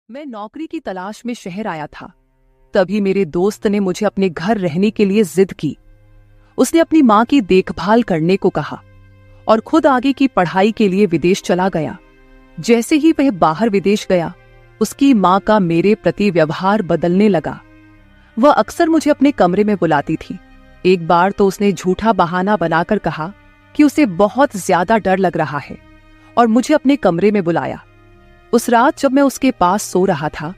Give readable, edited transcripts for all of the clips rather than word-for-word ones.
मैं नौकरी की तलाश में शहर आया था। तभी मेरे दोस्त ने मुझे अपने घर रहने के लिए जिद की। उसने अपनी माँ की देखभाल करने को कहा और खुद आगे की पढ़ाई के लिए विदेश चला गया। जैसे ही वह बाहर विदेश गया, उसकी माँ का मेरे प्रति व्यवहार बदलने लगा। वह अक्सर मुझे अपने कमरे में बुलाती थी। एक बार तो उसने झूठा बहाना बनाकर कहा कि उसे बहुत ज्यादा डर लग रहा है और मुझे अपने कमरे में बुलाया। उस रात जब मैं उसके पास सो रहा था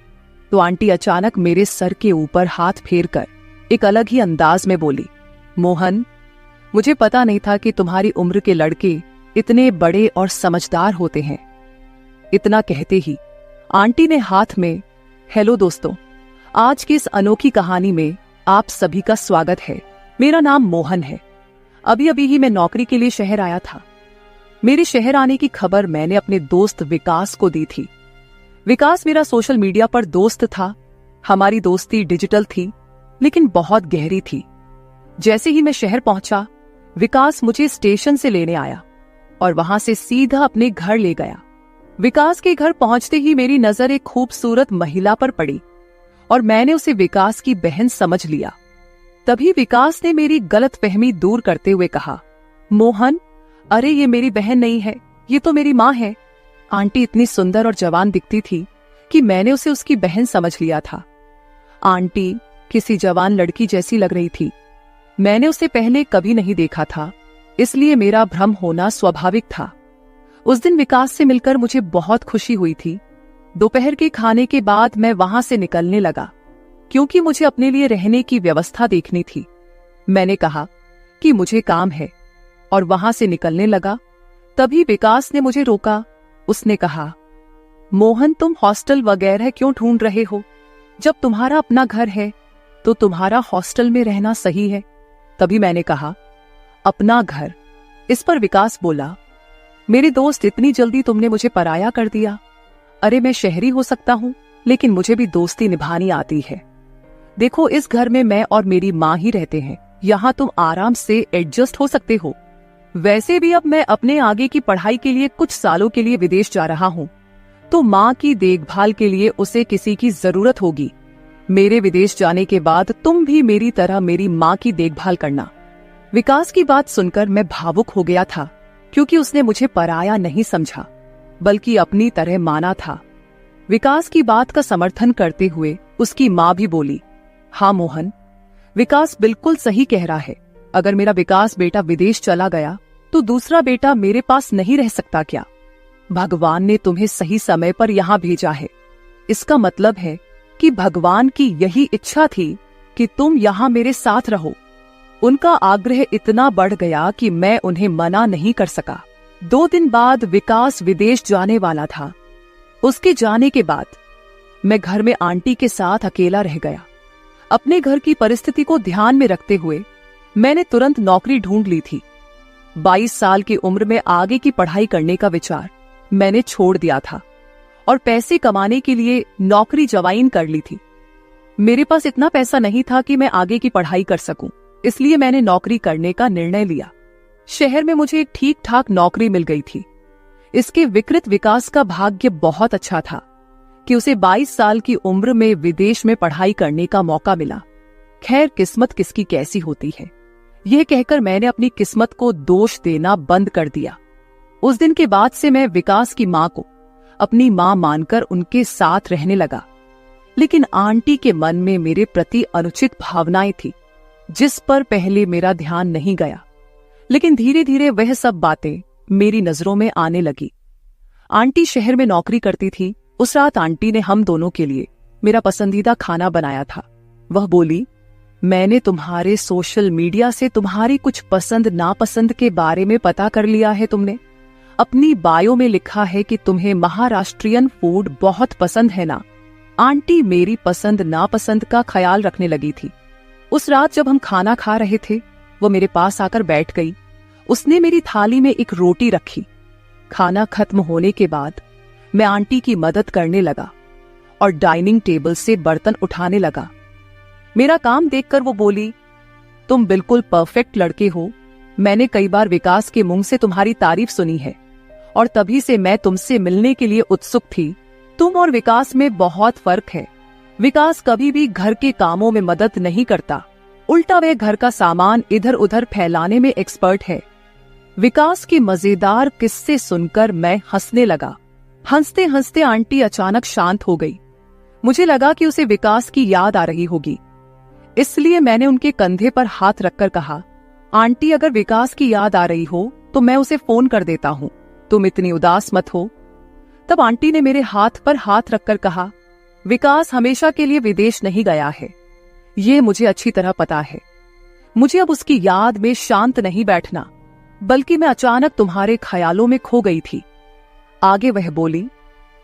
तो आंटी अचानक मेरे सर के ऊपर हाथ फेरकर एक अलग ही अंदाज में बोली, मोहन, मुझे पता नहीं था कि तुम्हारी उम्र के लड़के इतने बड़े और समझदार होते हैं। इतना कहते ही आंटी ने हाथ में, हेलो दोस्तों, आज की इस अनोखी कहानी में आप सभी का स्वागत है। मेरा नाम मोहन है। अभी अभी ही मैं नौकरी के लिए शहर आया था। मेरे शहर आने की खबर मैंने अपने दोस्त विकास को दी थी। विकास मेरा सोशल मीडिया पर दोस्त था। हमारी दोस्ती डिजिटल थी लेकिन बहुत गहरी थी। जैसे ही मैं शहर पहुंचा, विकास मुझे स्टेशन से लेने आया और वहां से सीधा अपने घर ले गया। विकास के घर पहुंचते ही मेरी नजर एक खूबसूरत महिला पर पड़ी और मैंने उसे विकास की बहन समझ लिया। तभी विकास ने मेरी गलतफहमी दूर करते हुए कहा, मोहन, अरे ये मेरी बहन नहीं है, ये तो मेरी माँ है। आंटी इतनी सुंदर और जवान दिखती थी कि मैंने उसे उसकी बहन समझ लिया था। आंटी किसी जवान लड़की जैसी लग रही थी। मैंने उसे पहले कभी नहीं देखा था, इसलिए मेरा भ्रम होना स्वाभाविक था। उस दिन विकास से मिलकर मुझे बहुत खुशी हुई थी। दोपहर के खाने के बाद मैं वहां से निकलने लगा क्योंकि मुझे अपने लिए रहने की व्यवस्था देखनी थी। मैंने कहा कि मुझे काम है और वहां से निकलने लगा। तभी विकास ने मुझे रोका। उसने कहा, मोहन, तुम हॉस्टल वगैरह क्यों ढूंढ रहे हो? जब तुम्हारा अपना घर है तो तुम्हारा हॉस्टल में रहना सही है। तभी मैंने कहा, अपना घर? इस पर विकास बोला, मेरे दोस्त, इतनी जल्दी तुमने मुझे पराया कर दिया? अरे मैं शहरी हो सकता हूं लेकिन मुझे भी दोस्ती निभानी आती है। देखो, इस घर में मैं और मेरी माँ ही रहते हैं। यहाँ तुम आराम से एडजस्ट हो सकते हो। वैसे भी अब मैं अपने आगे की पढ़ाई के लिए कुछ सालों के लिए विदेश जा रहा हूँ, तो माँ की देखभाल के लिए उसे किसी की जरूरत होगी। मेरे विदेश जाने के बाद तुम भी मेरी तरह मेरी माँ की देखभाल करना। विकास की बात सुनकर मैं भावुक हो गया था क्योंकि उसने मुझे पराया नहीं समझा बल्कि अपनी तरह माना था। विकास की बात का समर्थन करते हुए उसकी माँ भी बोली, हाँ मोहन, विकास बिल्कुल सही कह रहा है। अगर मेरा विकास बेटा विदेश चला गया तो दूसरा बेटा मेरे पास नहीं रह सकता क्या? भगवान ने तुम्हें सही समय पर यहाँ भेजा है। इसका मतलब है कि भगवान की यही इच्छा थी कि तुम यहाँ मेरे साथ रहो। उनका आग्रह इतना बढ़ गया कि मैं उन्हें मना नहीं कर सका। 2 दिन बाद विकास विदेश जाने वाला था। उसके जाने के बाद मैं घर में आंटी के साथ अकेला रह गया। अपने घर की परिस्थिति को ध्यान में रखते हुए मैंने तुरंत नौकरी ढूंढ ली थी। 22 साल की उम्र में आगे की पढ़ाई करने का विचार मैंने छोड़ दिया था और पैसे कमाने के लिए नौकरी ज्वाइन कर ली थी। मेरे पास इतना पैसा नहीं था कि मैं आगे की पढ़ाई कर सकूं, इसलिए मैंने नौकरी करने का निर्णय लिया। शहर में मुझे एक ठीक ठाक नौकरी मिल गई थी। इसके विकृत विकास का भाग्य बहुत अच्छा था कि उसे 22 साल की उम्र में विदेश में पढ़ाई करने का मौका मिला। खैर, किस्मत किसकी कैसी होती है, यह कहकर मैंने अपनी किस्मत को दोष देना बंद कर दिया। उस दिन के बाद से मैं विकास की माँ को अपनी माँ मानकर उनके साथ रहने लगा। लेकिन आंटी के मन में मेरे प्रति अनुचित भावनाएं थी जिस पर पहले मेरा ध्यान नहीं गया। लेकिन धीरे धीरे वह सब बातें मेरी नजरों में आने लगी। आंटी शहर में नौकरी करती थी। उस रात आंटी ने हम दोनों के लिए मेरा पसंदीदा खाना बनाया था। वह बोली, मैंने तुम्हारे सोशल मीडिया से तुम्हारी कुछ पसंद नापसंद के बारे में पता कर लिया है। तुमने अपनी बायो में लिखा है कि तुम्हें महाराष्ट्रियन फूड बहुत पसंद है ना? आंटी मेरी पसंद नापसंद का ख्याल रखने लगी थी। उस रात जब हम खाना खा रहे थे, वो मेरे पास आकर बैठ गई। उसने मेरी थाली में एक रोटी रखी। खाना खत्म होने के बाद मैं आंटी की मदद करने लगा और डाइनिंग टेबल से बर्तन उठाने लगा। मेरा काम देखकर वो बोली, तुम बिल्कुल परफेक्ट लड़के हो। मैंने कई बार विकास के मुंह से तुम्हारी तारीफ सुनी है और तभी से मैं तुमसे मिलने के लिए उत्सुक थी तुम और विकास में बहुत फर्क है। विकास कभी भी घर के कामों में मदद नहीं करता, उल्टा वह घर का सामान इधर उधर फैलाने में एक्सपर्ट है। विकास की मजेदार किस्से सुनकर मैं हंसने लगा। हंसते हंसते आंटी अचानक शांत हो गई। मुझे लगा कि उसे विकास की याद आ रही होगी, इसलिए मैंने उनके कंधे पर हाथ रखकर कहा, आंटी अगर विकास की याद आ रही हो तो मैं उसे फोन कर देता हूँ, तुम इतनी उदास मत हो। तब आंटी ने मेरे हाथ पर हाथ रखकर कहा, विकास हमेशा के लिए विदेश नहीं गया है, ये मुझे अच्छी तरह पता है। मुझे अब उसकी याद में शांत नहीं बैठना, बल्कि मैं अचानक तुम्हारे ख्यालों में खो गई थी। आगे वह बोली,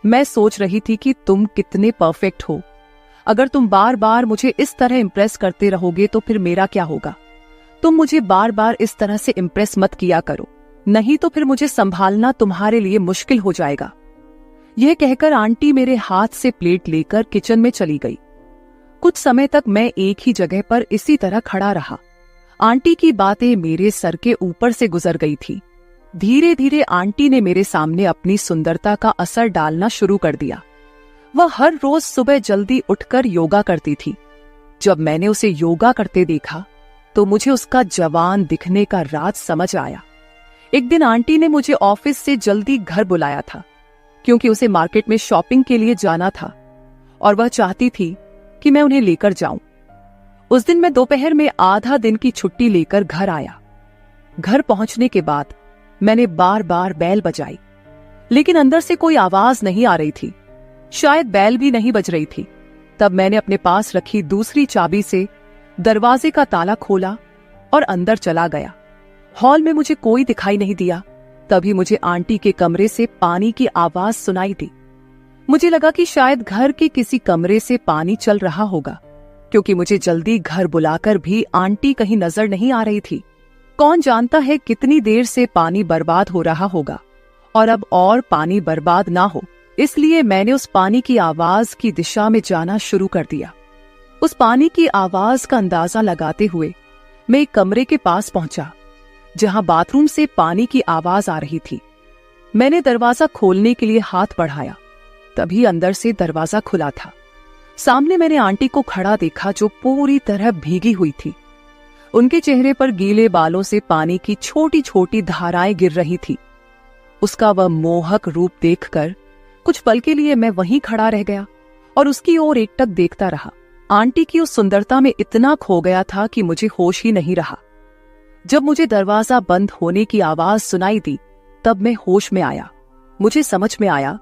मैं सोच रही थी कि तुम कितने परफेक्ट हो। अगर तुम बार बार मुझे इस तरह इंप्रेस करते रहोगे तो फिर मेरा क्या होगा। तुम मुझे बार बार इस तरह से इंप्रेस मत किया करो, नहीं तो फिर मुझे संभालना तुम्हारे लिए मुश्किल हो जाएगा। यह कहकर आंटी मेरे हाथ से प्लेट लेकर किचन में चली गई। कुछ समय तक मैं एक ही जगह पर इसी तरह खड़ा रहा। आंटी की बातें मेरे सर के ऊपर से गुजर गई थी। धीरे धीरे आंटी ने मेरे सामने अपनी सुंदरता का असर डालना शुरू कर दिया। वह हर रोज सुबह जल्दी उठकर योगा करती थी। जब मैंने उसे योगा करते देखा तो मुझे उसका जवान दिखने का राज समझ आया। एक दिन आंटी ने मुझे ऑफिस से जल्दी घर बुलाया था, क्योंकि उसे मार्केट में शॉपिंग के लिए जाना था और वह चाहती थी कि मैं उन्हें लेकर जाऊं। उस दिन मैं दोपहर में आधा दिन की छुट्टी लेकर घर आया। घर पहुंचने के बाद मैंने बार बार बेल बजाई, लेकिन अंदर से कोई आवाज नहीं आ रही थी। शायद बेल भी नहीं बज रही थी। तब मैंने अपने पास रखी दूसरी चाबी से दरवाजे का ताला खोला और अंदर चला गया। हॉल में मुझे कोई दिखाई नहीं दिया। तभी मुझे आंटी के कमरे से पानी की आवाज सुनाई दी। मुझे लगा कि शायद घर के किसी कमरे से पानी चल रहा होगा, क्योंकि मुझे जल्दी घर बुलाकर भी आंटी कहीं नजर नहीं आ रही थी। कौन जानता है कितनी देर से पानी बर्बाद हो रहा होगा और अब और पानी बर्बाद ना हो, इसलिए मैंने उस पानी की आवाज की दिशा में जाना शुरू कर दिया। उस पानी की आवाज का अंदाजा लगाते हुए मैं एक कमरे के पास पहुंचा, जहां बाथरूम से पानी की आवाज आ रही थी। मैंने दरवाजा खोलने के लिए हाथ बढ़ाया, तभी अंदर से दरवाजा खुला था। सामने मैंने आंटी को खड़ा देखा, जो पूरी तरह भीगी हुई थी। उनके चेहरे पर गीले बालों से पानी की छोटी छोटी धाराएं गिर रही थी। उसका वह मोहक रूप देखकर कुछ पल के लिए मैं वहीं खड़ा रह गया और उसकी ओर एकटक देखता रहा। आंटी की उस सुंदरता में इतना खो गया था कि मुझे होश ही नहीं रहा। जब मुझे दरवाजा बंद होने की आवाज सुनाई दी, तब मैं होश में आया। मुझे समझ में आया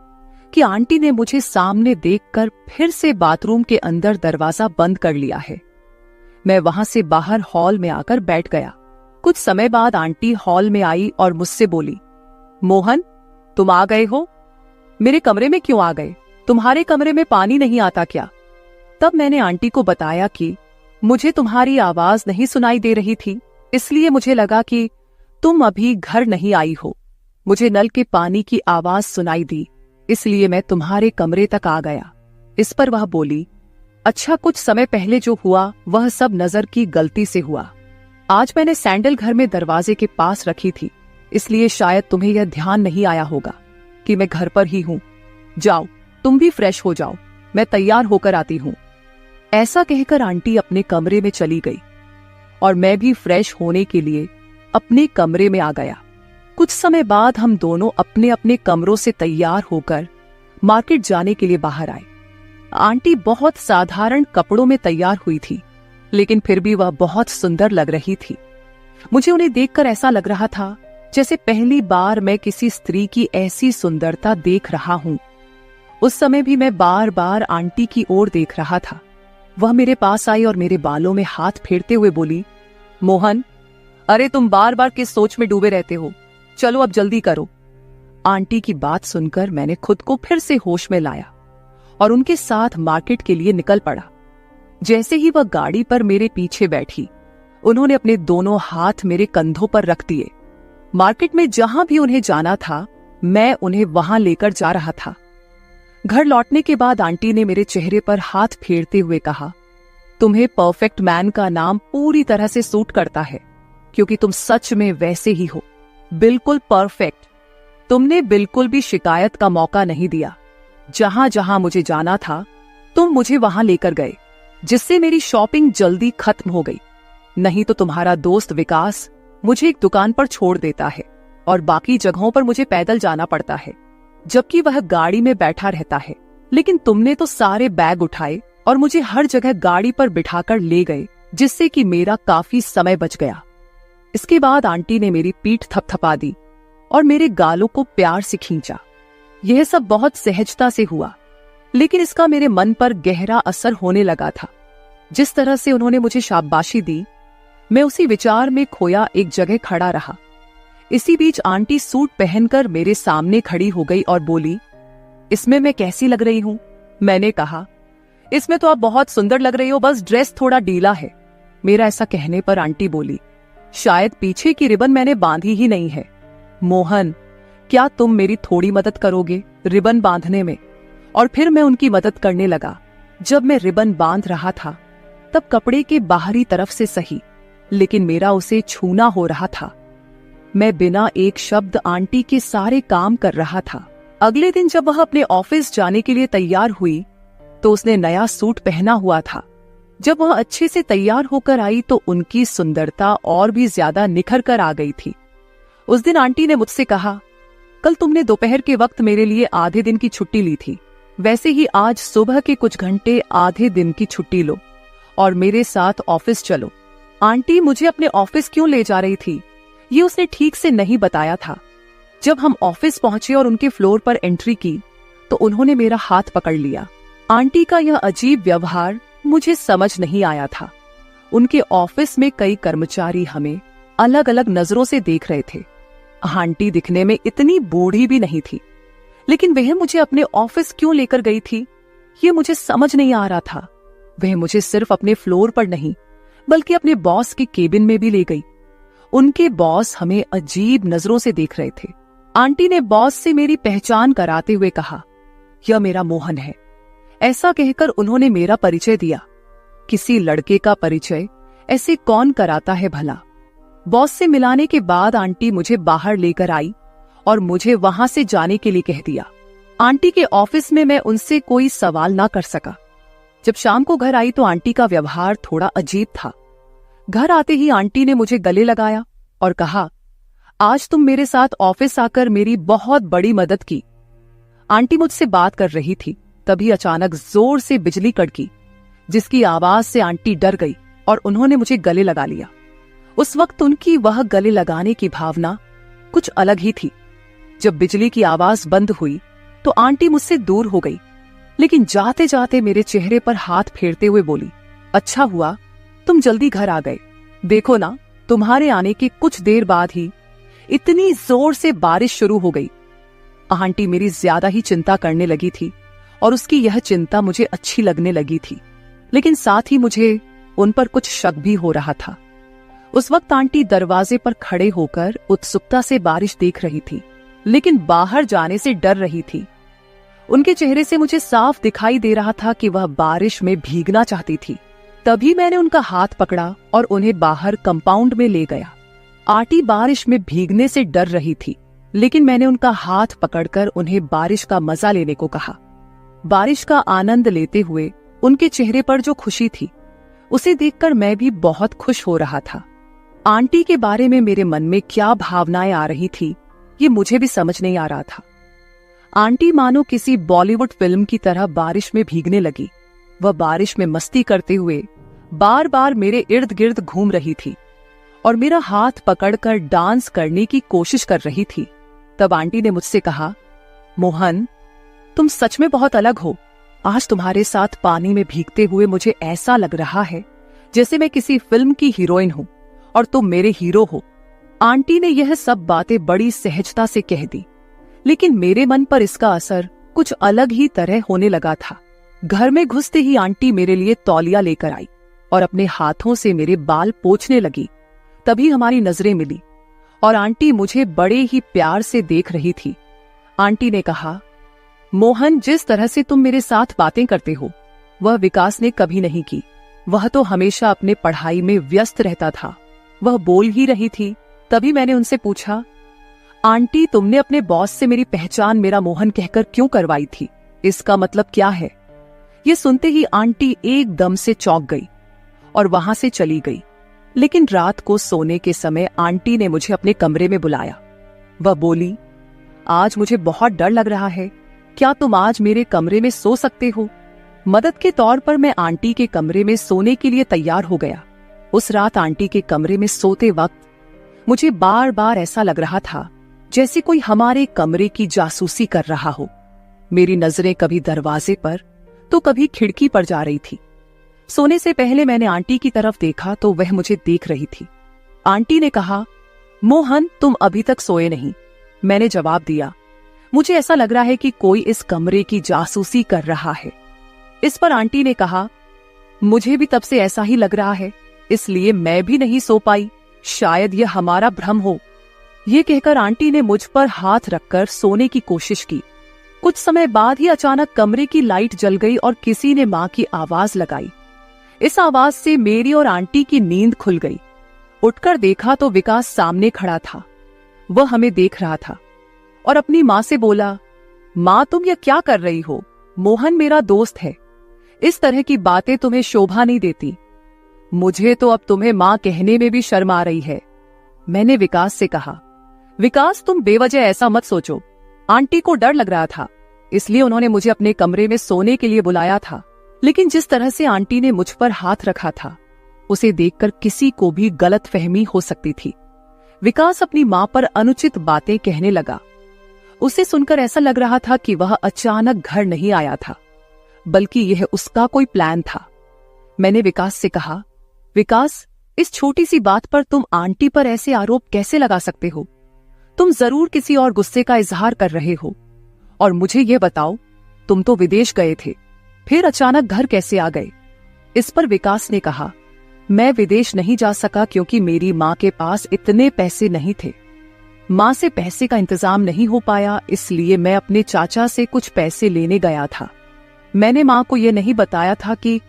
कि आंटी ने मुझे सामने देखकर फिर से बाथरूम के अंदर दरवाजा बंद कर लिया है। मैं वहां से बाहर हॉल में आकर बैठ गया। कुछ समय बाद आंटी हॉल में आई और मुझसे बोली, मोहन, तुम आ गए हो? मेरे कमरे में क्यों आ गए? तुम्हारे कमरे में पानी नहीं आता क्या? तब मैंने आंटी को बताया कि मुझे तुम्हारी आवाज नहीं सुनाई दे रही थी, इसलिए मुझे लगा कि तुम अभी घर नहीं आई हो। मुझे नल के पानी की आवाज सुनाई दी, इसलिए मैं तुम्हारे कमरे तक आ गया। इस पर वह बोली, अच्छा, कुछ समय पहले जो हुआ वह सब नजर की गलती से हुआ। आज मैंने सैंडल घर में दरवाजे के पास रखी थी, इसलिए शायद तुम्हें यह ध्यान नहीं आया होगा कि मैं घर पर ही हूं। जाओ, तुम भी फ्रेश हो जाओ, मैं तैयार होकर आती हूं। ऐसा कहकर आंटी अपने कमरे में चली गई और मैं भी फ्रेश होने के लिए अपने कमरे में आ गया। कुछ समय बाद हम दोनों अपने अपने कमरों से तैयार होकर मार्केट जाने के लिए बाहर आए। आंटी बहुत साधारण कपड़ों में तैयार हुई थी, लेकिन फिर भी वह बहुत सुंदर लग रही थी। मुझे उन्हें देखकर ऐसा लग रहा था जैसे पहली बार मैं किसी स्त्री की ऐसी सुंदरता देख रहा हूं। उस समय भी मैं बार बार आंटी की ओर देख रहा था। वह मेरे पास आई और मेरे बालों में हाथ फेरते हुए बोली, मोहन, अरे तुम बार बार किस सोच में डूबे रहते हो? चलो अब जल्दी करो। आंटी की बात सुनकर मैंने खुद को फिर से होश में लाया और उनके साथ मार्केट के लिए निकल पड़ा। जैसे ही वह गाड़ी पर मेरे पीछे बैठी, उन्होंने अपने दोनों हाथ मेरे कंधों पर रख दिए। मार्केट में जहां भी उन्हें जाना था, मैं उन्हें वहां लेकर जा रहा था। घर लौटने के बाद आंटी ने मेरे चेहरे पर हाथ फेरते हुए कहा, तुम्हें परफेक्ट मैन का नाम पूरी तरह से सूट करता है, क्योंकि तुम सच में वैसे ही हो, बिल्कुल परफेक्ट। तुमने बिल्कुल भी शिकायत का मौका नहीं दिया। जहां जहां मुझे जाना था तुम मुझे वहां लेकर गए, जिससे मेरी शॉपिंग जल्दी खत्म हो गई। नहीं तो तुम्हारा दोस्त विकास मुझे एक दुकान पर छोड़ देता है और बाकी जगहों पर मुझे पैदल जाना पड़ता है, जबकि वह गाड़ी में बैठा रहता है। लेकिन तुमने तो सारे बैग उठाए और मुझे हर जगह गाड़ी पर बिठाकर ले गए, जिससे कि मेरा काफी समय बच गया। इसके बाद आंटी ने मेरी पीठ थपथपा दी और मेरे गालों को प्यार से खींचा। यह सब बहुत सहजता से हुआ, लेकिन इसका मेरे मन पर गहरा असर होने लगा था। जिस तरह से उन्होंने मुझे शाबाशी दी, मैं उसी विचार में खोया एक जगह खड़ा रहा। इसी बीच आंटी सूट पहनकर मेरे सामने खड़ी हो गई और बोली, इसमें मैं कैसी लग रही हूं? मैंने कहा, इसमें तो आप बहुत सुंदर लग रही हो, बस ड्रेस थोड़ा ढीला है। मेरा ऐसा कहने पर आंटी बोली, शायद पीछे की रिबन मैंने बांधी ही नहीं है। मोहन, क्या तुम मेरी थोड़ी मदद करोगे रिबन बांधने में? और फिर मैं उनकी मदद करने लगा। जब मैं रिबन बांध रहा था तब कपड़े के बाहरी तरफ से सही, लेकिन मेरा उसे छूना हो रहा था। मैं बिना एक शब्द आंटी के सारे काम कर रहा था। अगले दिन जब वह अपने ऑफिस जाने के लिए तैयार हुई तो उसने नया सूट पहना हुआ था। जब वह अच्छे से तैयार होकर आई तो उनकी सुंदरता और भी ज्यादा निखर कर आ गई थी। उस दिन आंटी ने मुझसे कहा, कल तुमने दोपहर के वक्त मेरे लिए आधे दिन की छुट्टी ली थी, वैसे ही आज सुबह के कुछ घंटे आधे दिन की छुट्टी लो और मेरे साथ ऑफिस चलो। आंटी मुझे अपने ऑफिस क्यों ले जा रही थी, ये उसने ठीक से नहीं बताया था। जब हम ऑफिस पहुंचे और उनके फ्लोर पर एंट्री की तो उन्होंने मेरा हाथ पकड़ लिया। आंटी का यह अजीब व्यवहार मुझे समझ नहीं आया था। उनके ऑफिस में कई कर्मचारी हमें अलग अलग नजरों से देख रहे थे। आंटी दिखने में इतनी बूढ़ी भी नहीं थी, लेकिन वह मुझे अपने ऑफिस क्यों लेकर गई थी, ये मुझे समझ नहीं आ रहा था। वह मुझे सिर्फ अपने फ्लोर पर नहीं बल्कि अपने बॉस के केबिन में भी ले गई। उनके बॉस हमें अजीब नजरों से देख रहे थे। आंटी ने बॉस से मेरी पहचान कराते हुए कहा, यह मेरा मोहन है। ऐसा कहकर उन्होंने मेरा परिचय दिया। किसी लड़के का परिचय ऐसे कौन कराता है भला। बॉस से मिलाने के बाद आंटी मुझे बाहर लेकर आई और मुझे वहां से जाने के लिए कह दिया। आंटी के ऑफिस में मैं उनसे कोई सवाल ना कर सका। जब शाम को घर आई तो आंटी का व्यवहार थोड़ा अजीब था। घर आते ही आंटी ने मुझे गले लगाया और कहा, आज तुम मेरे साथ ऑफिस आकर मेरी बहुत बड़ी मदद की। आंटी मुझसे बात कर रही थी, तभी अचानक जोर से बिजली कड़की, जिसकी आवाज से आंटी डर गई और उन्होंने मुझे गले लगा लिया। उस वक्त उनकी वह गले लगाने की भावना कुछ अलग ही थी। जब बिजली की आवाज बंद हुई तो आंटी मुझसे दूर हो गई, लेकिन जाते जाते मेरे चेहरे पर हाथ फेरते हुए बोली, अच्छा हुआ तुम जल्दी घर आ गए। देखो ना, तुम्हारे आने के कुछ देर बाद ही इतनी जोर से बारिश शुरू हो गई। आंटी मेरी ज्यादा ही चिंता करने लगी थी और उसकी यह चिंता मुझे अच्छी लगने लगी थी, लेकिन साथ ही मुझे उन पर कुछ शक भी हो रहा था। उस वक्त आंटी दरवाजे पर खड़े होकर उत्सुकता से बारिश देख रही थी, लेकिन बाहर जाने से डर रही थी। उनके चेहरे से मुझे साफ दिखाई दे रहा था कि वह बारिश में भीगना चाहती थी। तभी मैंने उनका हाथ पकड़ा और उन्हें बाहर कंपाउंड में ले गया। आंटी बारिश में भीगने से डर रही थी, लेकिन मैंने उनका हाथ पकड़कर उन्हें बारिश का मजा लेने को कहा। बारिश का आनंद लेते हुए उनके चेहरे पर जो खुशी थी, उसे देखकर मैं भी बहुत खुश हो रहा था। आंटी के बारे में मेरे मन में क्या भावनाएं आ रही थी, ये मुझे भी समझ नहीं आ रहा था। आंटी मानो किसी बॉलीवुड फिल्म की तरह बारिश में भीगने लगी। वह बारिश में मस्ती करते हुए बार बार मेरे इर्द गिर्द घूम रही थी और मेरा हाथ पकड़कर डांस करने की कोशिश कर रही थी। तब आंटी ने मुझसे कहा, मोहन, तुम सच में बहुत अलग हो। आज तुम्हारे साथ पानी में भीगते हुए मुझे ऐसा लग रहा है जैसे मैं किसी फिल्म की हीरोइन हूं और तुम मेरे हीरो हो। आंटी ने यह सब बातें बड़ी सहजता से कह दी, लेकिन मेरे मन पर इसका असर कुछ अलग ही तरह होने लगा था। घर में घुसते ही आंटी मेरे लिए तौलिया लेकर आई और अपने हाथों से मेरे बाल पोंछने लगी। तभी हमारी नजरें मिली और आंटी मुझे बड़े ही प्यार से देख रही थी। आंटी ने कहा, मोहन, जिस तरह से तुम मेरे साथ बातें करते हो वह विकास ने कभी नहीं की। वह तो हमेशा अपने पढ़ाई में व्यस्त रहता था। वह बोल ही रही थी, तभी मैंने उनसे पूछा, आंटी, तुमने अपने बॉस से मेरी पहचान मेरा मोहन कहकर क्यों करवाई थी? इसका मतलब क्या है? ये सुनते ही आंटी एकदम से चौंक गई और वहां से चली गई। लेकिन रात को सोने के समय आंटी ने मुझे अपने कमरे में बुलाया। वह बोली, आज मुझे बहुत डर लग रहा है, क्या तुम आज मेरे कमरे में सो सकते हो? मदद के तौर पर मैं आंटी के कमरे में सोने के लिए तैयार हो गया। उस रात आंटी के कमरे में सोते वक्त मुझे बार बार ऐसा लग रहा था जैसे कोई हमारे कमरे की जासूसी कर रहा हो। मेरी नजरें कभी दरवाजे पर तो कभी खिड़की पर जा रही थी। सोने से पहले मैंने आंटी की तरफ देखा तो वह मुझे देख रही थी। आंटी ने कहा, मोहन तुम अभी तक सोए नहीं। मैंने जवाब दिया, मुझे ऐसा लग रहा है कि कोई इस कमरे की जासूसी कर रहा है। इस पर आंटी ने कहा, मुझे भी तब से ऐसा ही लग रहा है, इसलिए मैं भी नहीं सो पाई, शायद यह हमारा भ्रम हो। यह कहकर आंटी ने मुझ पर हाथ रखकर सोने की कोशिश की। कुछ समय बाद ही अचानक कमरे की लाइट जल गई और किसी ने मां की आवाज लगाई। इस आवाज से मेरी और आंटी की नींद खुल गई। उठकर देखा तो विकास सामने खड़ा था। वह हमें देख रहा था और अपनी मां से बोला, मां तुम यह क्या कर रही हो? मोहन मेरा दोस्त है, इस तरह की बातें तुम्हें शोभा नहीं देती। मुझे तो अब तुम्हें मां कहने में भी शर्म आ रही है। मैंने विकास से कहा, विकास तुम बेवजह ऐसा मत सोचो। आंटी को डर लग रहा था, इसलिए उन्होंने मुझे अपने कमरे में सोने के लिए बुलाया था। लेकिन जिस तरह से आंटी ने मुझ पर हाथ रखा था, उसे देखकर किसी को भी गलतफहमी हो सकती थी। विकास अपनी मां पर अनुचित बातें कहने लगा। उसे सुनकर ऐसा लग रहा था कि वह अचानक घर नहीं आया था, बल्कि यह उसका कोई प्लान था। मैंने विकास से कहा, विकास इस छोटी सी बात पर तुम आंटी पर ऐसे आरोप कैसे लगा सकते हो? तुम जरूर किसी और गुस्से का इजहार कर रहे हो। और मुझे यह बताओ, तुम तो विदेश गए थे, फिर अचानक घर कैसे आ गए? इस पर विकास ने कहा, मैं विदेश नहीं जा सका क्योंकि मेरी मां के पास इतने पैसे नहीं थे। मां से पैसे का इंतजाम नहीं हो पाया, इसलिए मैं अपने चाचा से कुछ पैसे लेने गया था। मैंने मां को यह नहीं बताया था कि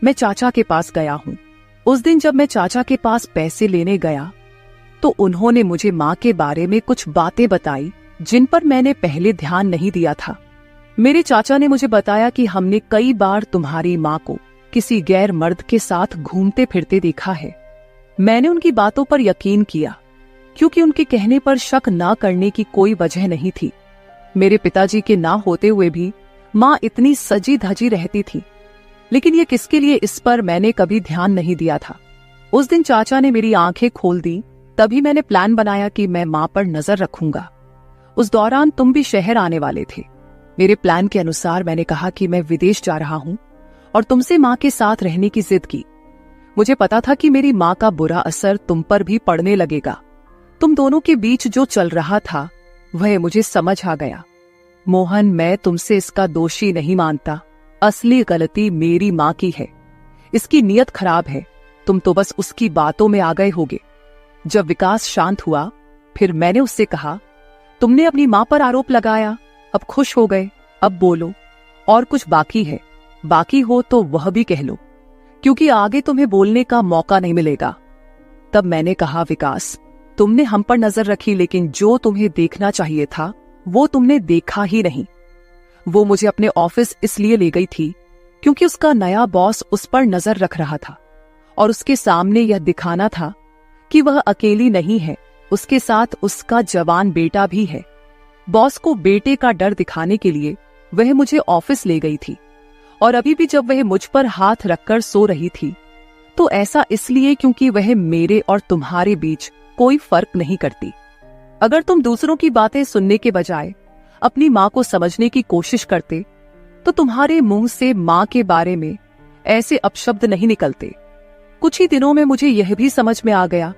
मैं चाचा के पास गया हूं। उस दिन जब मैं चाचा के पास पैसे लेने गया तो उन्होंने मुझे मां के बारे में कुछ बातें बताई जिन पर मैंने पहले ध्यान नहीं दिया था। मेरे चाचा ने मुझे बताया कि हमने कई बार तुम्हारी मां को किसी गैर मर्द के साथ घूमते फिरते देखा है। मैंने उनकी बातों पर यकीन किया क्योंकि उनके कहने पर शक न करने की कोई वजह नहीं थी। मेरे पिताजी के ना होते हुए भी मां इतनी सजी धजी रहती थी, लेकिन ये किसके लिए, इस पर मैंने कभी ध्यान नहीं दिया था। उस दिन चाचा ने मेरी आंखें खोल दी, तभी मैंने प्लान बनाया कि मैं मां पर नजर रखूंगा। उस दौरान तुम भी शहर आने वाले थे। मेरे प्लान के अनुसार मैंने कहा कि मैं विदेश जा रहा हूं और तुमसे मां के साथ रहने की जिद की। मुझे पता था कि मेरी मां का बुरा असर तुम पर भी पड़ने लगेगा। तुम दोनों के बीच जो चल रहा था वह मुझे समझ आ गया। मोहन, मैं तुमसे इसका दोषी नहीं मानता। असली गलती मेरी मां की है। इसकी नीयत खराब है, तुम तो बस उसकी बातों में आ गए होगे। जब विकास शांत हुआ, फिर मैंने उससे कहा, तुमने अपनी मां पर आरोप लगाया, अब खुश हो गए, अब बोलो, और कुछ बाकी है? बाकी हो तो वह भी कह लो, क्योंकि आगे तुम्हें बोलने का मौका नहीं मिलेगा। तब मैंने कहा, विकास तुमने हम पर नजर रखी, लेकिन जो तुम्हें देखना चाहिए था वो तुमने देखा ही नहीं। वो मुझे अपने ऑफिस इसलिए ले गई थी क्योंकि उसका नया बॉस उस पर नजर रख रहा था और उसके सामने यह दिखाना था कि वह अकेली नहीं है, उसके साथ उसका जवान बेटा भी है। बॉस को बेटे का डर दिखाने के लिए वह मुझे ऑफिस ले गई थी, और अभी भी जब वह मुझ पर हाथ रखकर सो रही थी तो ऐसा इसलिए क्योंकि वह मेरे और तुम्हारे बीच कोई फर्क नहीं करती। अगर तुम दूसरों की बातें सुनने के बजाय अपनी मां को समझने की कोशिश करते तो तुम्हारे मुंह से मां के बारे में ऐसे अपशब्द नहीं निकलते। कुछ ही दिनों में मुझे यह भी समझ में आ गया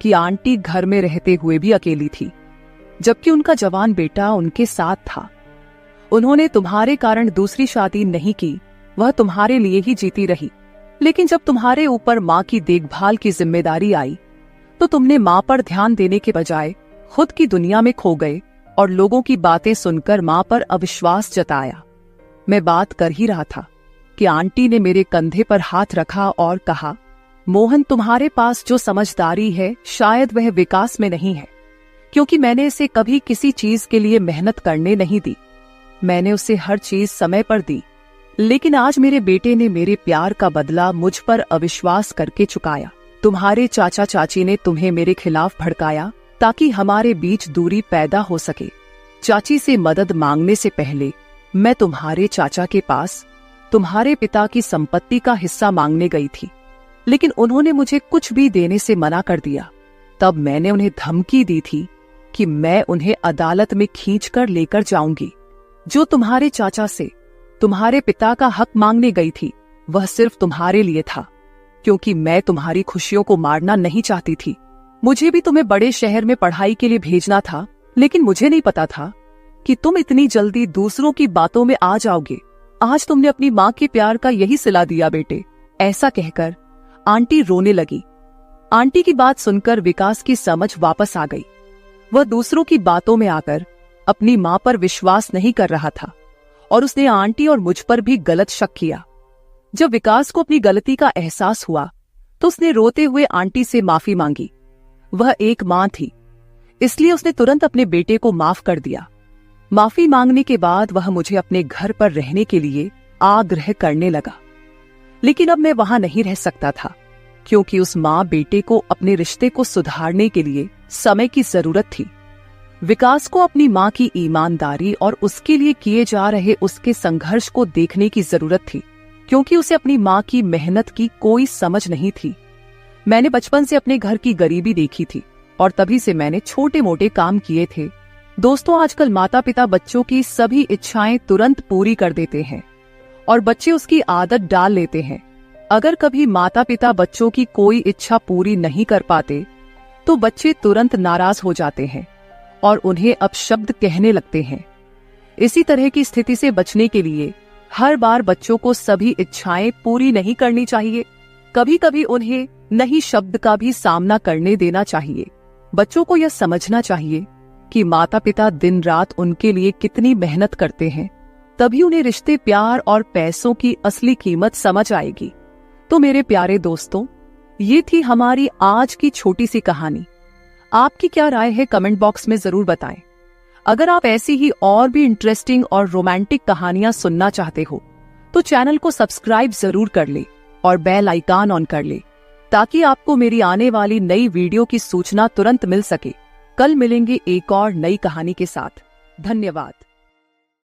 कि आंटी घर में रहते हुए भी अकेली थी, जबकि उनका जवान बेटा उनके साथ था। उन्होंने तुम्हारे कारण दूसरी शादी नहीं की, वह तुम्हारे लिए ही जीती रही। लेकिन जब तुम्हारे ऊपर मां की देखभाल की जिम्मेदारी आई तो तुमने मां पर ध्यान देने के बजाय खुद की दुनिया में खो गए और लोगों की बातें सुनकर मां पर अविश्वास जताया। मैं बात कर ही रहा था कि आंटी ने मेरे कंधे पर हाथ रखा और कहा, मोहन तुम्हारे पास जो समझदारी है शायद वह विकास में नहीं है, क्योंकि मैंने इसे कभी किसी चीज के लिए मेहनत करने नहीं दी। मैंने उसे हर चीज समय पर दी, लेकिन आज मेरे बेटे ने मेरे प्यार का बदला मुझ पर अविश्वास करके चुकाया। तुम्हारे चाचा चाची ने तुम्हें मेरे खिलाफ भड़काया ताकि हमारे बीच दूरी पैदा हो सके। चाची से मदद मांगने से पहले मैं तुम्हारे चाचा के पास तुम्हारे पिता की संपत्ति का हिस्सा मांगने गई थी, लेकिन उन्होंने मुझे कुछ भी देने से मना कर दिया। तब मैंने उन्हें धमकी दी थी कि मैं उन्हें अदालत में खींचकर लेकर जाऊंगी। जो तुम्हारे चाचा से तुम्हारे पिता का हक मांगने गई थी, वह सिर्फ तुम्हारे लिए था, क्योंकि मैं तुम्हारी खुशियों को मारना नहीं चाहती थी। मुझे भी तुम्हें बड़े शहर में पढ़ाई के लिए भेजना था, लेकिन मुझे नहीं पता था कि तुम इतनी जल्दी दूसरों की बातों में आ जाओगे। आज तुमने अपनी माँ के प्यार का यही सिला दिया बेटे। ऐसा कहकर आंटी रोने लगी। आंटी की बात सुनकर विकास की समझ वापस आ गई। वह दूसरों की बातों में आकर अपनी माँ पर विश्वास नहीं कर रहा था और उसने आंटी और मुझ पर भी गलत शक किया। जब विकास को अपनी गलती का एहसास हुआ तो उसने रोते हुए आंटी से माफी मांगी। वह एक माँ थी, इसलिए उसने तुरंत अपने बेटे को माफ कर दिया। माफी मांगने के बाद वह मुझे अपने घर पर रहने के लिए आग्रह करने लगा, लेकिन अब मैं वहां नहीं रह सकता था, क्योंकि उस माँ बेटे को अपने रिश्ते को सुधारने के लिए समय की जरूरत थी। विकास को अपनी माँ की ईमानदारी और उसके लिए किए जा रहे उसके संघर्ष को देखने की जरूरत थी, क्योंकि उसे अपनी माँ की मेहनत की कोई समझ नहीं थी। मैंने बचपन से अपने घर की गरीबी देखी थी और तभी से मैंने छोटे मोटे काम किए थे। दोस्तों, आजकल माता पिता बच्चों की सभी इच्छाएं तुरंत पूरी कर देते हैं और बच्चे उसकी आदत डाल लेते हैं। अगर कभी माता पिता बच्चों की कोई इच्छा पूरी नहीं कर पाते तो बच्चे तुरंत नाराज हो जाते हैं और उन्हें अपशब्द कहने लगते हैं। इसी तरह की स्थिति से बचने के लिए हर बार बच्चों को सभी इच्छाएं पूरी नहीं करनी चाहिए। कभी कभी उन्हें नहीं शब्द का भी सामना करने देना चाहिए। बच्चों को यह समझना चाहिए कि माता पिता दिन रात उनके लिए कितनी मेहनत करते हैं, तभी उन्हें रिश्ते, प्यार और पैसों की असली कीमत समझ आएगी। तो मेरे प्यारे दोस्तों, ये थी हमारी आज की छोटी सी कहानी। आपकी क्या राय है कमेंट बॉक्स में जरूर बताएं। अगर आप ऐसी ही और भी इंटरेस्टिंग और रोमांटिक कहानियां सुनना चाहते हो तो चैनल को सब्सक्राइब जरूर कर ले और बेल आइकन ऑन कर ले, ताकि आपको मेरी आने वाली नई वीडियो की सूचना तुरंत मिल सके। कल मिलेंगे एक और नई कहानी के साथ। धन्यवाद।